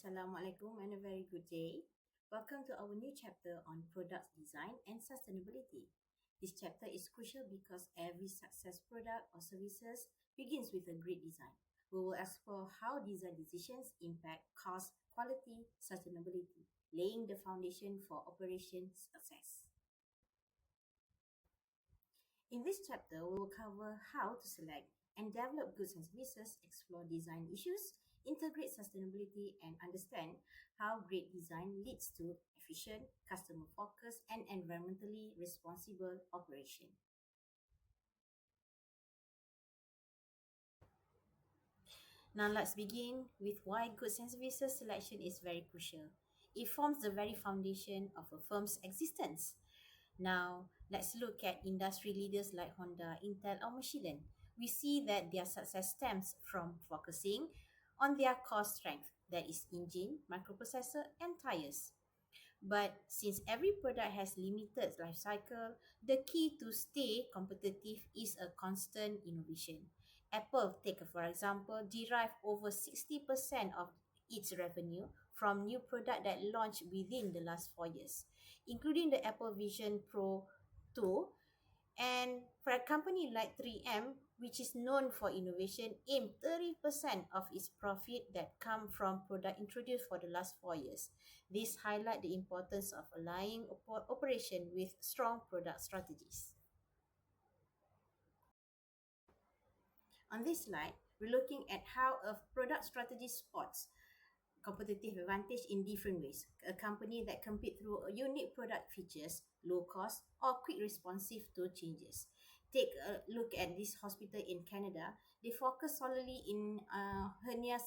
Assalamualaikum and a very good day. Welcome to our new chapter on product design and sustainability. This chapter is crucial because every success product or services begins with a great design. We will explore how design decisions impact cost, quality, sustainability, laying the foundation for operation success. In this chapter, we will cover how to select and develop goods and services, explore design issues, integrate sustainability, and understand how great design leads to efficient, customer focused, and environmentally responsible operation. Now, let's begin with why goods and services selection is very crucial. It forms the very foundation of a firm's existence. Now, let's look at industry leaders like Honda, Intel, or Michelin. We see that their success stems from focusing on their core strength, that is, engine, microprocessor, and tires. But since every product has limited life cycle, the key to stay competitive is a constant innovation. Apple, take for example, derive over 60% of its revenue from new product that launched within the last 4 years, including the Apple Vision Pro 2. And for a company like 3M, which is known for innovation, aim 30% of its profit that come from product introduced for the last 4 years. This highlight the importance of aligning operation with strong product strategies. On this slide, we're looking at how a product strategy spots competitive advantage in different ways. A company that compete through a unique product features, low cost, or quick responsive to changes. Take a look at this hospital in Canada. They focus solely in hernia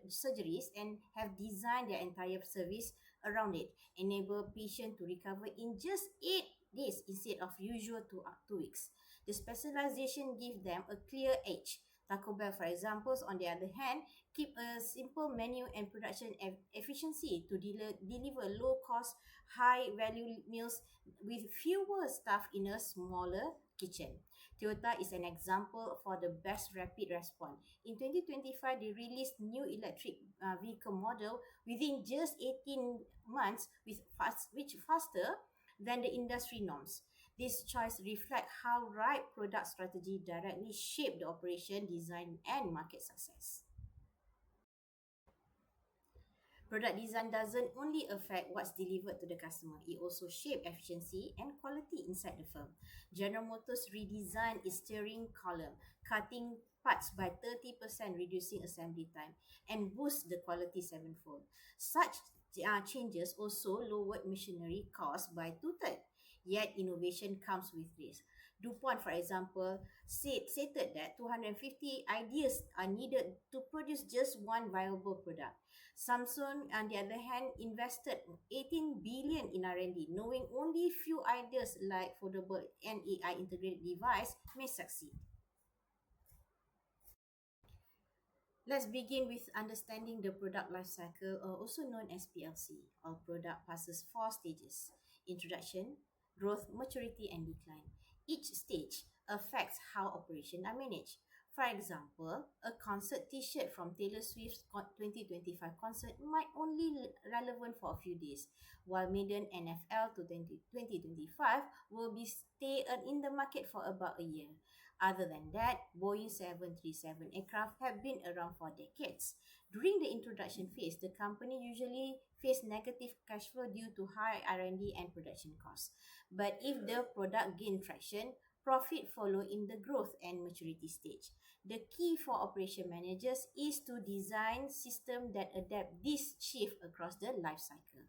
surgeries and have designed their entire service around it, enable patient to recover in just 8 days instead of usual 2 weeks. The specialization gives them a clear edge. Taco Bell, for example, on the other hand, keep a simple menu and production efficiency to deliver low cost, high value meals with fewer staff in a smaller kitchen. Toyota is an example for the best rapid response. In 2025, they released new electric vehicle model within just 18 months which faster than the industry norms. This choice reflects how right product strategy directly shape the operation, design, and market success. Product design doesn't only affect what's delivered to the customer, it also shapes efficiency and quality inside the firm. General Motors redesigned its steering column, cutting parts by 30%, reducing assembly time, and boost the quality sevenfold. Such changes also lowered machinery costs by two-thirds. Yet innovation comes with risk. DuPont, for example, stated that 250 ideas are needed to produce just one viable product. Samsung, on the other hand, invested 18 billion in R&D, knowing only few ideas like foldable and AI integrated device may succeed. Let's begin with understanding the product life cycle, or also known as PLC. Our product passes 4 stages: introduction, growth, maturity, and decline. Each stage affects how operations are managed. For example, a concert t-shirt from Taylor Swift's 2025 concert might only relevant for a few days, while maiden NFL to 2025 will be stay in the market for about a year. Other than that, Boeing 737 aircraft have been around for decades. During the introduction phase, the company usually face negative cash flow due to high R&D and production costs. But if the product gain traction, profit follow in the growth and maturity stage. The key for operation managers is to design system that adapt this shift across the life cycle.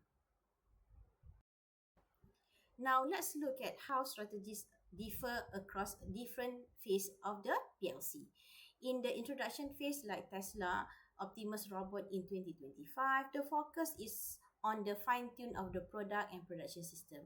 Now let's look at how strategies differ across different phase of the PLC. In the introduction phase, like Tesla Optimus robot in 2025, the focus is on the fine-tune of the product and production system.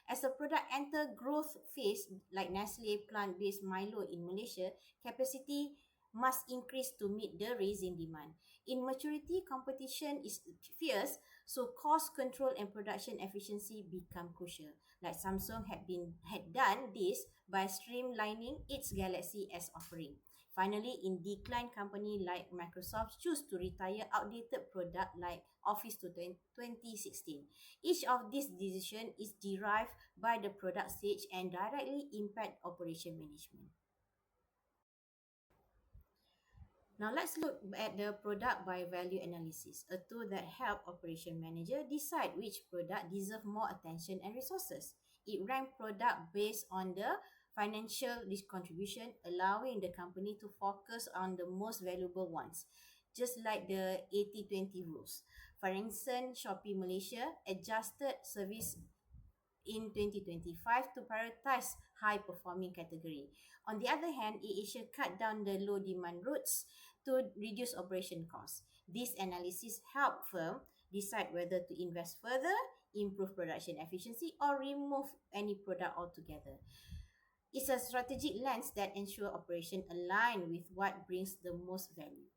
As the product enter growth phase, like Nestle plant-based Milo in Malaysia, capacity must increase to meet the rising demand. In maturity, competition is fierce, so cost control and production efficiency become crucial. Like Samsung had done this by streamlining its Galaxy S offering. Finally, in decline, company like Microsoft choose to retire outdated product like Office to 2016. Each of these decisions is derived by the product stage and directly impact operation management. Now let's look at the product by value analysis, a tool that help operation manager decide which product deserve more attention and resources. It rank product based on the financial risk contribution, allowing the company to focus on the most valuable ones, just like the 80-20 rules. For instance, Shopee Malaysia adjusted service in 2025 to prioritize high performing category. On the other hand, AirAsia cut down the low demand routes to reduce operation costs. This analysis help firm decide whether to invest further, improve production efficiency, or remove any product altogether. It's a strategic lens that ensure operation align with what brings the most value.